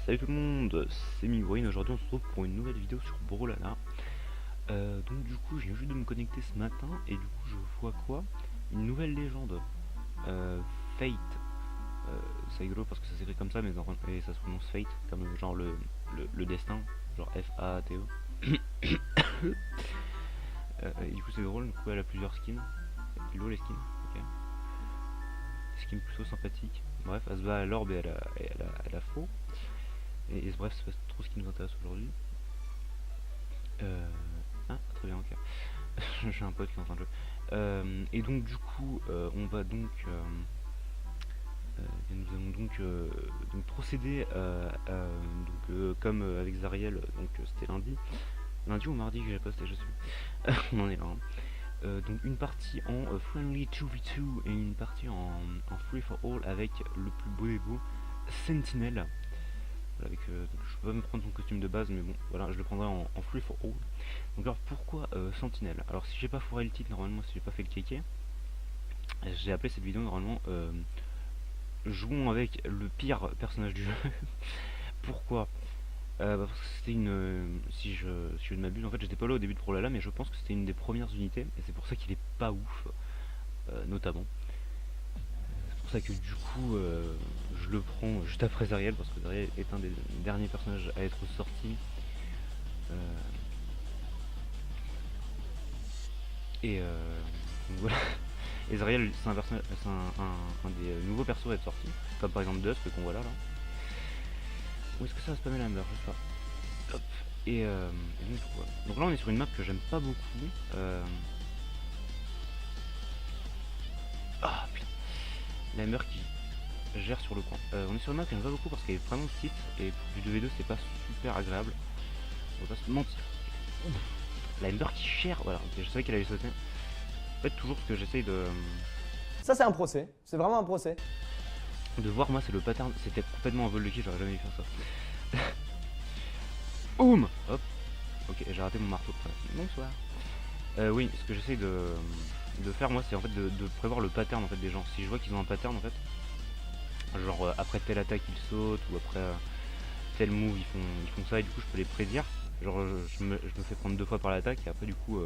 Salut tout le monde, c'est Migorine. Aujourd'hui on se retrouve pour une nouvelle vidéo sur Brawlhalla. Donc du coup je viens juste de me connecter ce matin et du coup je vois quoi? Une nouvelle légende, Fate. C'est rigolo parce que ça s'écrit comme ça mais et ça se prononce Fate comme genre le destin, genre F-A-T-E. Et du coup c'est drôle, du coup elle a plusieurs skins. Hello les skins, ok. Skins plutôt sympathiques. Bref, elle se bat à l'orbe et elle a faux. Et bref, c'est pas trop ce qui nous intéresse aujourd'hui. Ah, très bien, ok. J'ai un pote qui est en train de jouer. Et donc, du coup, on va donc. Nous allons donc procéder comme avec Zariel, donc c'était lundi ou mardi que j'ai posté, je suis. On en est là. Hein. Donc une partie en Friendly 2v2 et une partie en Free for All avec le plus beau des beaux, Sentinel. Voilà, donc je peux pas me prendre son costume de base, mais bon, voilà, je le prendrai en Free for All. Donc alors pourquoi Sentinelle? Alors si j'ai pas foiré le titre, normalement si j'ai pas fait le kéké, j'ai appelé cette vidéo normalement jouons avec le pire personnage du jeu. Pourquoi? Parce que c'était si je ne m'abuse, en fait j'étais pas là au début de Brawlhalla, mais je pense que c'était une des premières unités, et c'est pour ça qu'il est pas ouf, notamment. C'est pour ça que du coup je le prends juste après Zariel, parce que Zariel est un des derniers personnages à être sorti. Euh, donc voilà. Ezreal, c'est un, c'est un des nouveaux persos à être sorti, comme par exemple Dusk qu'on voit là. Où est-ce que ça va spammer la meurtre? Je sais pas. Hop. Et donc, voilà. Donc là on est sur une map que j'aime pas beaucoup. Ah putain. La meurtre qui gère sur le coin. On est sur une map que j'aime pas beaucoup parce qu'elle est vraiment petite et pour du 2v2 c'est pas super agréable. On va pas se mentir. Ouf. La Ember qui gère, voilà, ok, je savais qu'elle allait sauter. En fait toujours ce que j'essaye Ça, c'est un procès. C'est vraiment un procès. de voir, moi c'est le pattern, c'était complètement un vol de kill, j'aurais jamais dû faire ça. Boum. Hop. Ok, j'ai raté mon marteau. Bonsoir. Oui, ce que j'essaye de faire moi, c'est en fait de prévoir le pattern en fait des gens. Si je vois qu'ils ont un pattern en fait, genre après telle attaque ils sautent ou après tel move ils font ça et du coup je peux les prédire. Genre je me fais prendre deux fois par l'attaque et après du coup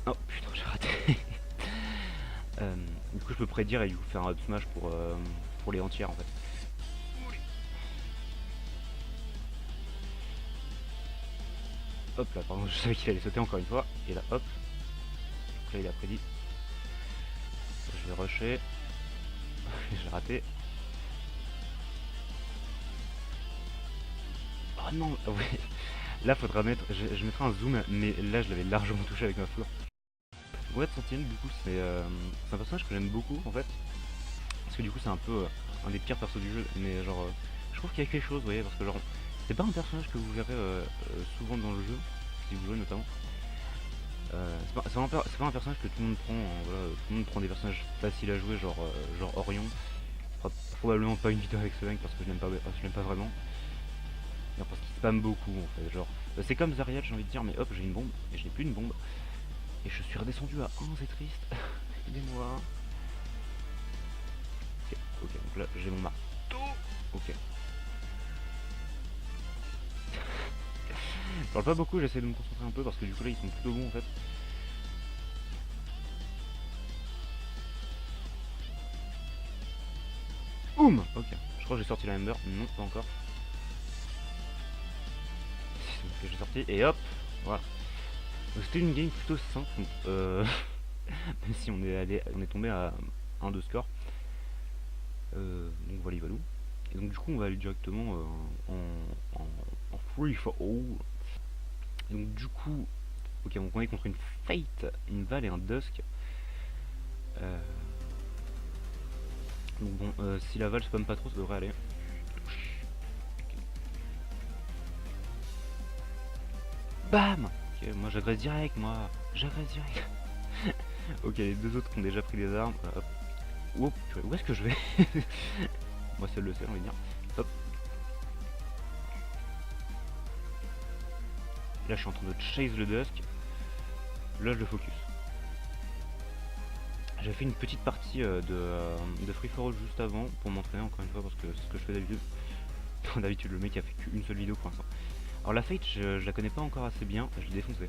oh putain j'ai raté. Du coup je peux prédire et du coup faire un up smash pour les entières en fait. Hop là, pardon, je savais qu'il allait sauter encore une fois. Et là, hop. Donc là, il a prédit. Je vais rusher. J'ai raté. Oh non, ouais. Là, faudra mettre. Je mettrai un zoom, mais là, je l'avais largement touché avec ma fleur. Ouais, Sentinelle, du coup, c'est un personnage que j'aime beaucoup en fait. Parce que du coup, c'est un peu un des pires persos du jeu. Mais genre, je trouve qu'il y a quelque chose, vous voyez, parce que genre, c'est pas un personnage que vous verrez souvent dans le jeu, si vous jouez notamment. C'est pas un personnage que tout le monde prend, voilà, tout le monde prend des personnages faciles à jouer, genre Orion. Je ferai probablement pas une vidéo avec ce mec parce que je l'aime pas vraiment. Non, parce qu'il spam beaucoup en fait, genre. C'est comme Zariel, j'ai envie de dire, mais hop, j'ai une bombe, et je n'ai plus une bombe. Et je suis redescendu à 1, c'est triste. Aidez-moi. Ok, donc là j'ai mon marteau. Ok. Je parle pas beaucoup, j'essaie de me concentrer un peu parce que du coup là ils sont plutôt bons en fait. Boum. Ok, je crois que j'ai sorti la Ember, non pas encore. Donc j'ai sorti et hop, voilà. Donc c'était une game plutôt simple, même si on est tombé à 1 de score. Donc voilà, valou. Et donc du coup on va aller directement en free for all. Donc du coup, ok, donc on est contre une Fate, une Val et un Dusk. Donc bon, si la Val spam pas trop, ça devrait aller. Bam. Ok, moi j'agresse direct, moi. J'agresse direct. Ok, les deux autres qui ont déjà pris des armes. Hop. Oh, où est-ce que je vais? Moi seul le sait, on va dire. Hop. Là je suis en train de chase le Dusk. Là je le focus. J'avais fait une petite partie de Free For All juste avant pour m'entraîner encore une fois parce que c'est ce que je fais d'habitude. D'habitude le mec a fait qu'une seule vidéo pour l'instant. Alors la Fate je la connais pas encore assez bien, je l'ai défoncé.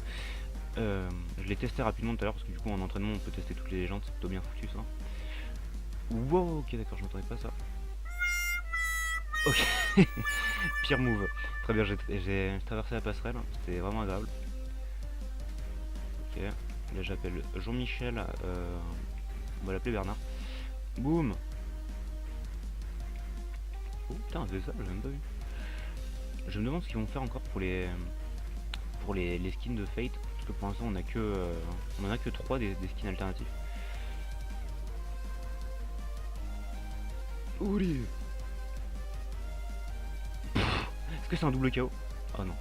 Je l'ai testé rapidement tout à l'heure parce que du coup en entraînement on peut tester toutes les légendes, c'est plutôt bien foutu ça. Wow, ok d'accord, je m'attendais pas à ça. Ok, pire move. Très bien, j'ai traversé la passerelle, c'était vraiment agréable. Ok, là j'appelle Jean-Michel, on va l'appeler Bernard. Boum. Oh putain, un vaisseau, j'ai même pas vu. Je me demande ce qu'ils vont faire encore pour les skins de Fate, parce que pour l'instant on en a que 3 des skins alternatifs. Ouli. Est-ce que c'est un double KO? Oh non.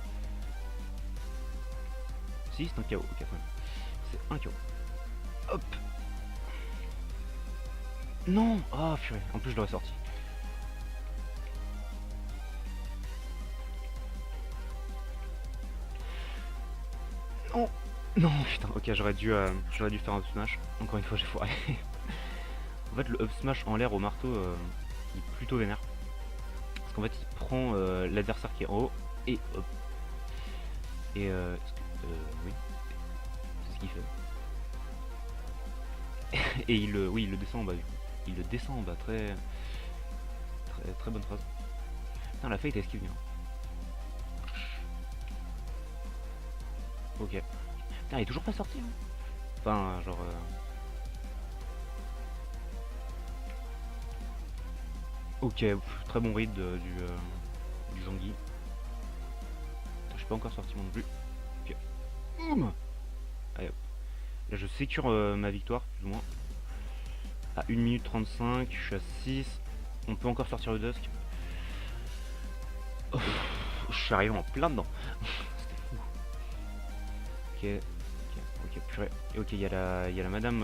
Si, c'est un KO, ok, très bien. C'est un KO. Hop. Non. Ah, purée, en plus je l'aurais sorti. Non. Non, putain, ok, j'aurais dû faire un up smash. Encore une fois, j'ai foiré. En fait, le up smash en l'air au marteau, il est plutôt vénère. Parce qu'en fait, il prend l'adversaire qui est en haut et hop. Et oui, c'est ce qu'il fait. Et oui, il le descend en bas. Il le descend en bas, très bonne phrase. Putain, la Fate esquive bien. Ok. Putain, il est toujours pas sorti. Hein. Enfin, genre. Ok, très bon read du Zangi. Je suis pas encore sorti moi non plus. Ok. Boum. Allez hop. Là je sécure ma victoire, plus ou moins. À 1 minute 35, je suis à 6. On peut encore sortir le Dusk. Oh, je suis arrivé en plein dedans. C'était fou. Ok, purée. Et ok, il y a la madame.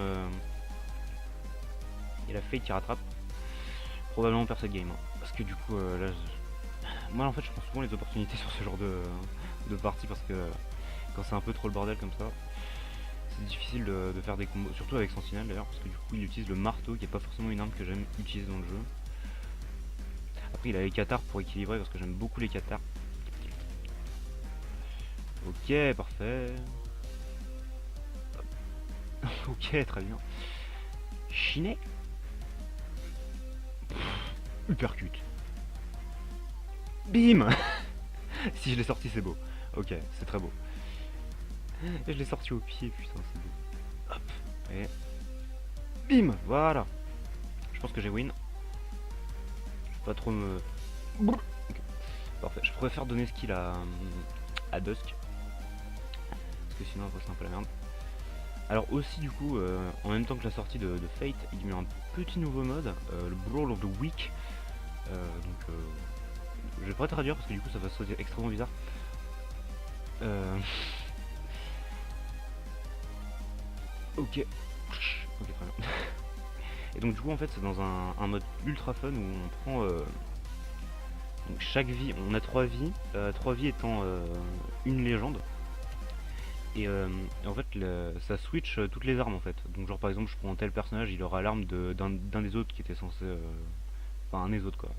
Il y a la Fate qui rattrape. Probablement perdre cette game. Hein. Parce que du coup, là. Moi en fait, je prends souvent les opportunités sur ce genre de partie parce que quand c'est un peu trop le bordel comme ça, c'est difficile de faire des combos, surtout avec Sentinelle d'ailleurs, parce que du coup il utilise le marteau qui est pas forcément une arme que j'aime utiliser dans le jeu. Après il a les cathares pour équilibrer parce que j'aime beaucoup les cathares. Ok, parfait. Ok, très bien. Chiné. Uppercut. Bim. Si je l'ai sorti c'est beau. Ok, c'est très beau. Et je l'ai sorti au pied, putain, c'est beau. Hop, et bim, voilà. Je pense que j'ai win. Je vais pas trop me... Okay. Parfait, je préfère donner skill à Dusk. Parce que sinon après c'est un peu la merde. Alors aussi du coup, en même temps que la sortie de Fate, il met un petit nouveau mode, le Brawl of the Week. Donc je vais pas traduire parce que du coup ça va sauter extrêmement bizarre. Ok. Ok, très bien. Et donc du coup en fait c'est dans un mode ultra fun où on prend donc chaque vie, on a 3 vies, 3 vies étant une légende. Et en fait ça switch toutes les armes en fait. Donc genre par exemple je prends tel personnage, il aura l'arme d'un des autres qui était censé... Enfin un des autres quoi.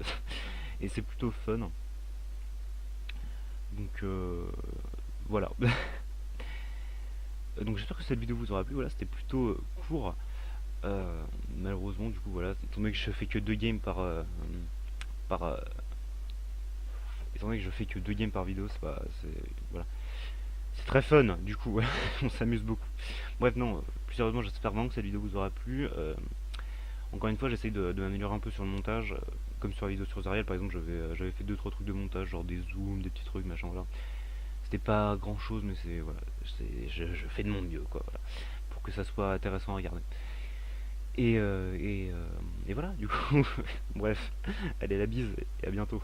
Et c'est plutôt fun. Donc voilà. Donc j'espère que cette vidéo vous aura plu, voilà c'était plutôt court. Malheureusement du coup voilà, étant donné que je fais que 2 games par étant donné que je fais que 2 games par vidéo, voilà. C'est très fun du coup, on s'amuse beaucoup. Bref non, plus sérieusement j'espère vraiment que cette vidéo vous aura plu. Encore une fois j'essaye de m'améliorer un peu sur le montage, comme sur la vidéo sur Zariel par exemple j'avais fait 2-3 trucs de montage, genre des zooms, des petits trucs machin voilà. C'était pas grand chose mais c'est voilà, je fais de mon mieux quoi, voilà, pour que ça soit intéressant à regarder. Et voilà, du coup, bref, allez la bise et à bientôt.